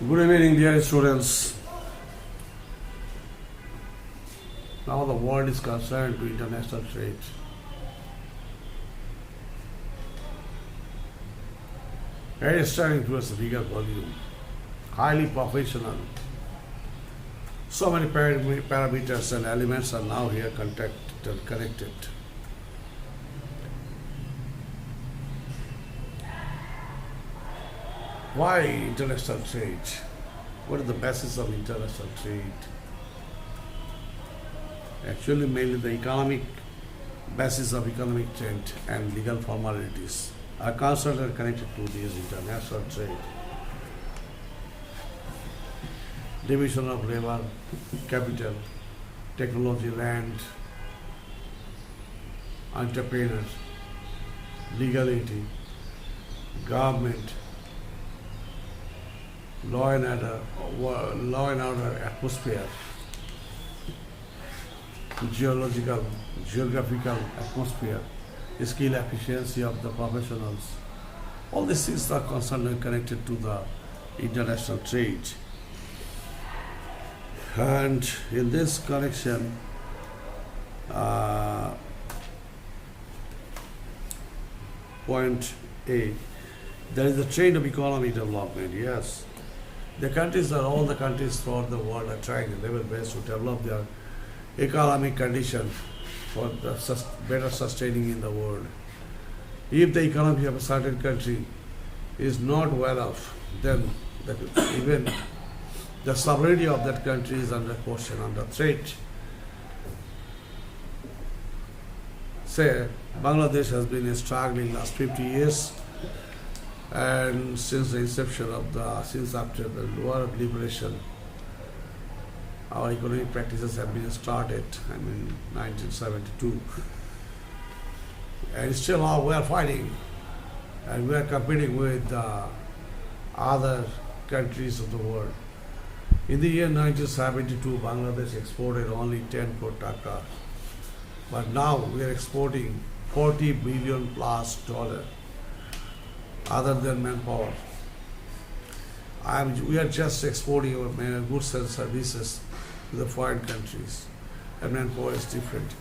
Good evening, dear students. Now the world is concerned to international trade. It is turning towards a bigger volume, highly professional. So many parameters and elements are now here connected. Why international trade? What is the basis of international trade? Actually, mainly the economic basis of economic trade and legal formalities are concerned and connected to this international trade. Division of labor, capital, technology, land, entrepreneurs, legality, government, law and order atmosphere, geographical atmosphere, skill efficiency of the professionals. All these things are concerned and connected to the international trade. And in this connection, point A, there is a trend of economic development, yes. All the countries throughout the world are trying at level best to develop their economic condition for the better sustaining in the world. If the economy of a certain country is not well off, then even the sovereignty of that country is under question, under threat. Say, Bangladesh has been struggling last 50 years, and since the inception since after the war of liberation, our economic practices have been started, 1972. And still now we are fighting, and we are competing with other countries of the world. In the year 1972, Bangladesh exported only 10 crore taka, but now we are exporting $40 billion plus other than manpower. We are just exporting our goods and services to the foreign countries, and manpower is different.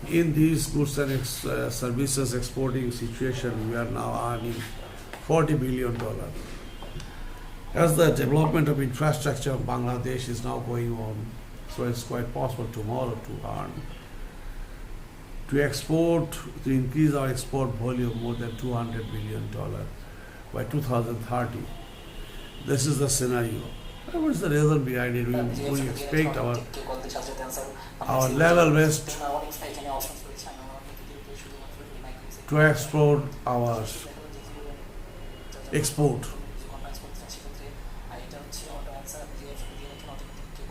In these goods and services exporting situation, we are now earning $40 billion. As the development of infrastructure of Bangladesh is now going on, so it's quite possible tomorrow to earn, to increase our export volume more than $200 billion by 2030. This is the scenario. What is the reason behind it? We expect our level best to export our export,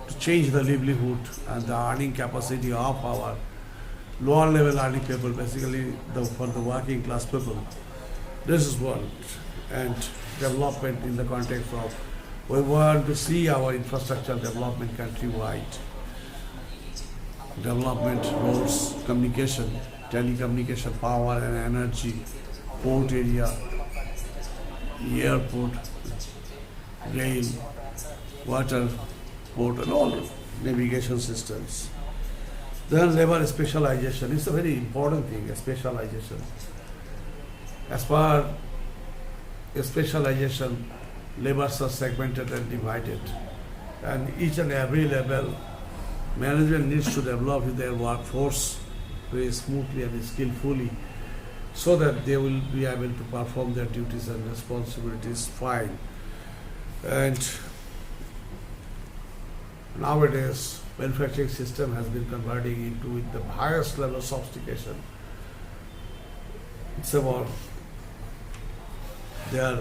to change the livelihood and the earning capacity of our lower level earning people, basically for the working class people. This is what, and development in the context of we want to see our infrastructure development countrywide. Development, roads, communication, telecommunication, power and energy, port area, airport, rail, water, port, and all navigation systems. Then labor specialization is a very important thing, specialization. As per specialization, labors are segmented and divided, and each and every level, management needs to develop their workforce very smoothly and skillfully, so that they will be able to perform their duties and responsibilities fine. And nowadays, manufacturing system has been converting into with the highest level of sophistication. It's about they are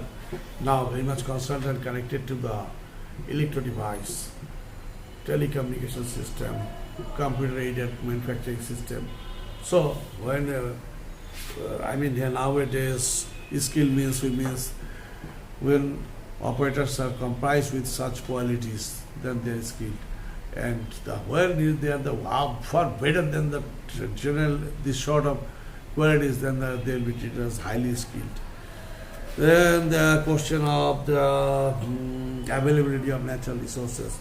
now very much concerned and connected to the electro device, telecommunication system, computer-aided manufacturing system. So when nowadays skill means when operators are comprised with such qualities, then they are skilled. And they are far better than the general this sort of qualities, then they will be treated as highly skilled. Then the question of the availability of natural resources.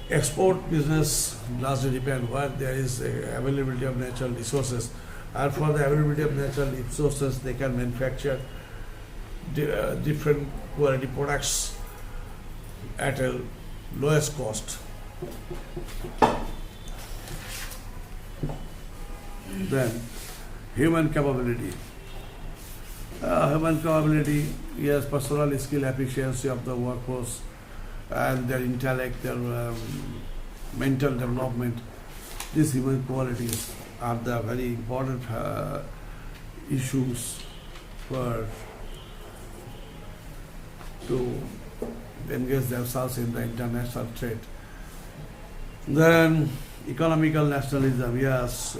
Export business largely depend where there is availability of natural resources, and for the availability of natural resources, they can manufacture different quality products at a lowest cost. Then, human capability. Human capability, yes, personal skill, efficiency of the workforce, and their intellect, their mental development. These human qualities are the very important issues to engage themselves in the international trade. Then economical nationalism, yes.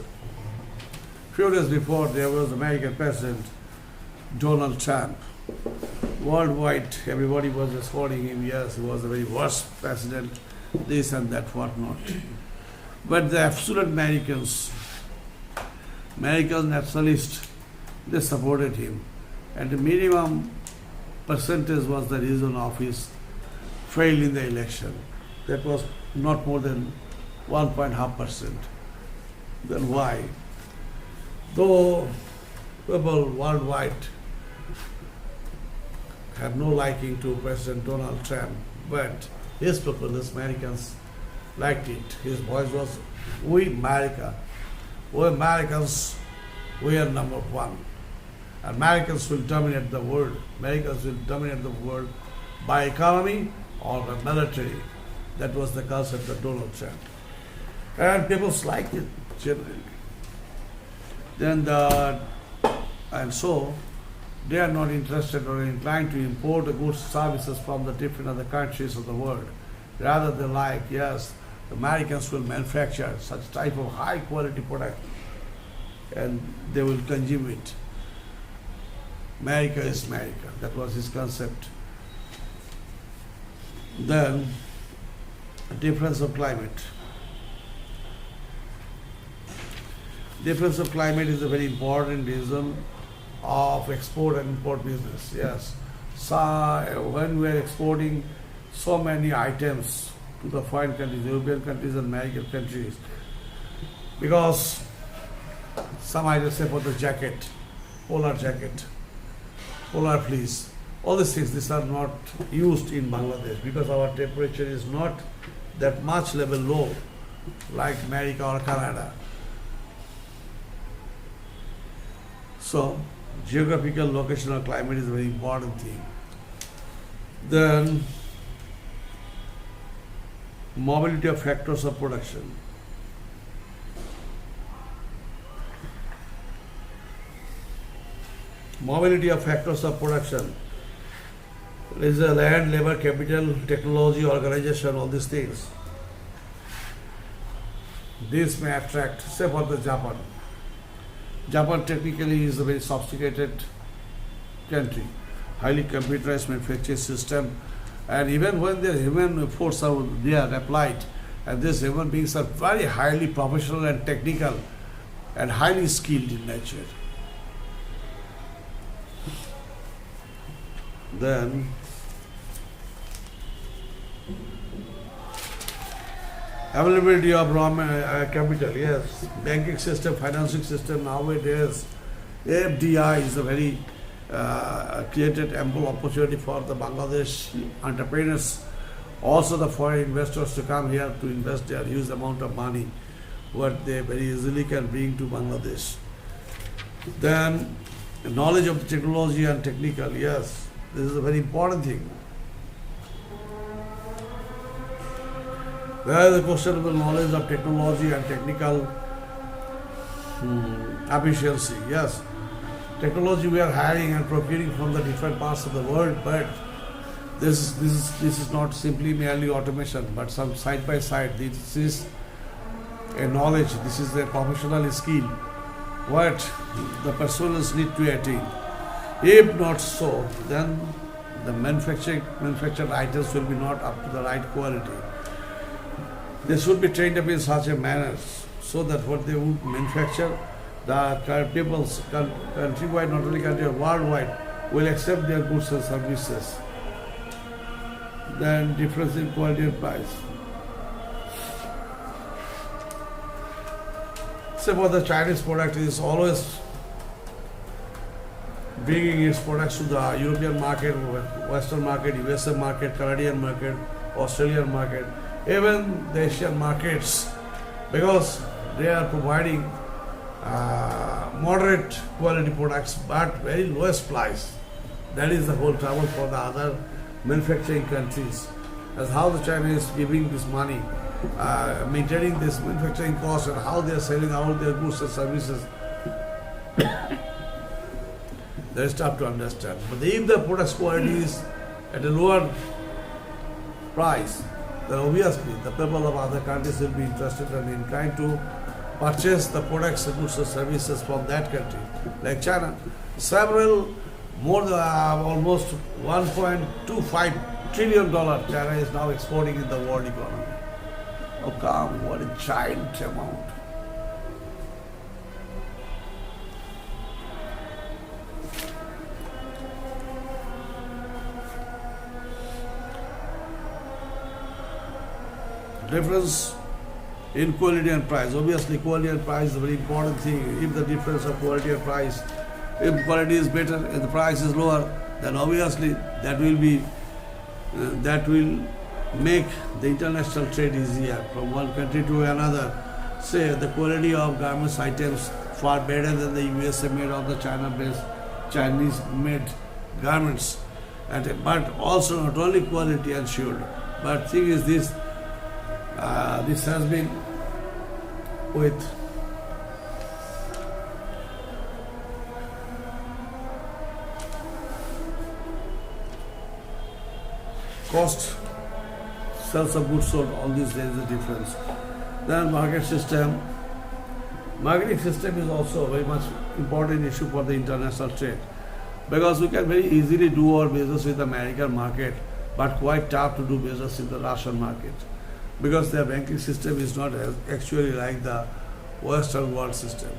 Few days before there was American President Donald Trump. Worldwide everybody was escorting him, yes, he was a very worst president, this and that, whatnot. But the absolute American nationalists, they supported him. And the minimum percentage was the reason of his fail in the election. That was not more than 1.5%. Then why? Though people worldwide have no liking to President Donald Trump, but his people, his Americans, liked it. His voice was, we America, we Americans, we are number one. Americans will dominate the world. Americans will dominate the world by economy or by military. That was the concept of Donald Trump. And people liked it generally. And so they are not interested or inclined to import the goods services from the different other countries of the world. Rather they like, yes, the Americans will manufacture such type of high quality product and they will consume it. America is America. That was his concept. Then, difference of climate. Difference of climate is a very important reason of export and import business. Yes. So when we are exporting so many items to the foreign countries, European countries and American countries, because some items, say for the jacket, polar fleece, all these things, these are not used in Bangladesh because our temperature is not that much level low like America or Canada. So, geographical locational climate is a very important thing. Then, mobility of factors of production. Mobility of factors of production. There is a land, labor, capital, technology, organization, all these things. This may attract, say for the Japan. Japan technically is a very sophisticated country, highly computerized manufacturing system, and even when the human force are there applied, and these human beings are very highly professional and technical and highly skilled in nature. Then availability of raw capital, yes. Banking system, financing system nowadays, FDI is a very created ample opportunity for the Bangladesh entrepreneurs, also the foreign investors to come here to invest their huge amount of money, what they very easily can bring to Bangladesh. Then knowledge of technology and technical, yes, this is a very important thing. There is a questionable knowledge of technology and technical efficiency. Yes, technology we are hiring and procuring from the different parts of the world, but this is not simply merely automation, but some side by side. This is a knowledge. This is a professional skill. What the persons need to attain. If not so, then the manufactured items will be not up to the right quality. They should be trained up in such a manner so that what they would manufacture, the peoples, countrywide, not only country, worldwide, will accept their goods and services. Then difference in quality and price. So for the Chinese product is always bringing its products to the European market, Western market, USA market, Canadian market, Australian market, even the Asian markets, because they are providing moderate quality products but very lowest price. That is the whole trouble for the other manufacturing countries. As how the China is giving this money, maintaining this manufacturing cost, and how they are selling out their goods and services. That is tough to understand. But if the product's quality is at a lower price, then obviously the people of other countries will be interested and inclined to purchase the products and goods and services from that country. Like China, more than almost $1.25 trillion China is now exporting in the world economy. Oh come, what a giant amount. Difference in quality and price. Obviously, quality and price is a very important thing. If the difference of quality and price, if quality is better and the price is lower, then obviously that will make the international trade easier from one country to another. Say the quality of garments items far better than the USA made or the China-based Chinese made garments, but also not only quality ensured. But thing is this. This has been with cost, sales of goods sold, all these there is a difference. Then market system. Marketing system is also a very much important issue for the international trade, because we can very easily do our business with the American market, but quite tough to do business in the Russian market, because their banking system is not actually like the Western world system.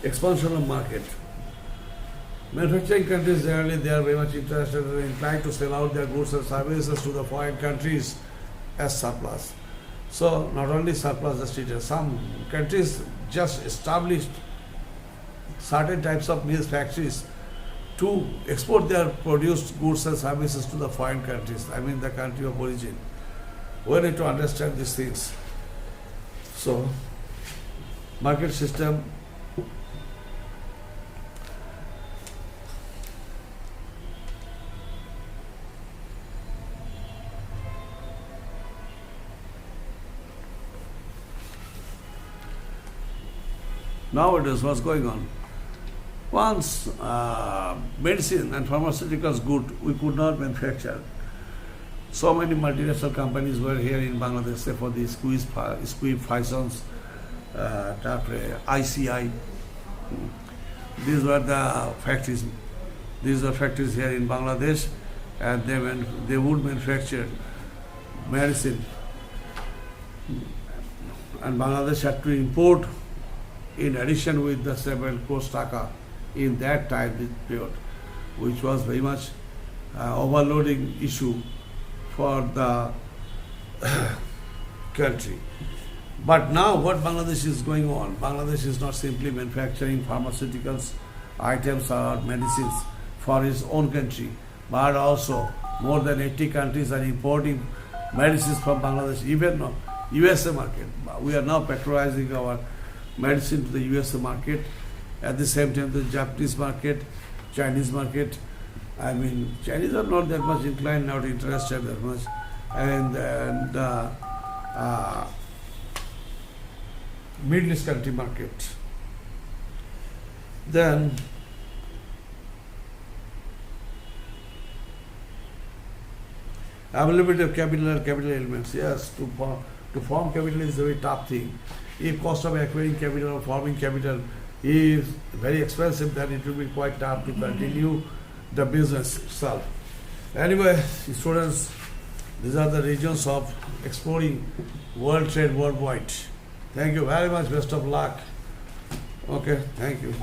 Expansion of market. Manufacturing countries generally they are very much interested and inclined to sell out their goods and services to the foreign countries as surplus. So not only surplus distributed, some countries just established certain types of mills factories to export their produced goods and services to the foreign countries, I mean the country of origin. We need to understand these things. So market system. Nowadays, what's going on? Once medicine and pharmaceuticals good, we could not manufacture. So many multinational companies were here in Bangladesh, say for the squeeze Phisons, ICI. These were the factories. These are factories here in Bangladesh, and they would manufacture medicine. And Bangladesh had to import, in addition with the 7 crores taka in that time period, which was very much overloading issue for the country. But now what Bangladesh is going on, Bangladesh is not simply manufacturing pharmaceuticals items or medicines for its own country, but also more than 80 countries are importing medicines from Bangladesh, even USA market. We are now patronizing our medicine to the USA market, at the same time the Japanese market, Chinese market. I mean, Chinese are not that much inclined, not interested that much, and Middle East country market. Then availability of capital and capital elements. Yes, to form capital is a very tough thing. If cost of acquiring capital or forming capital is very expensive, then it will be quite tough to continue the business itself. Anyway, students, These are the regions of exploring world trade worldwide. Thank you very much. Best of luck. Okay, thank you.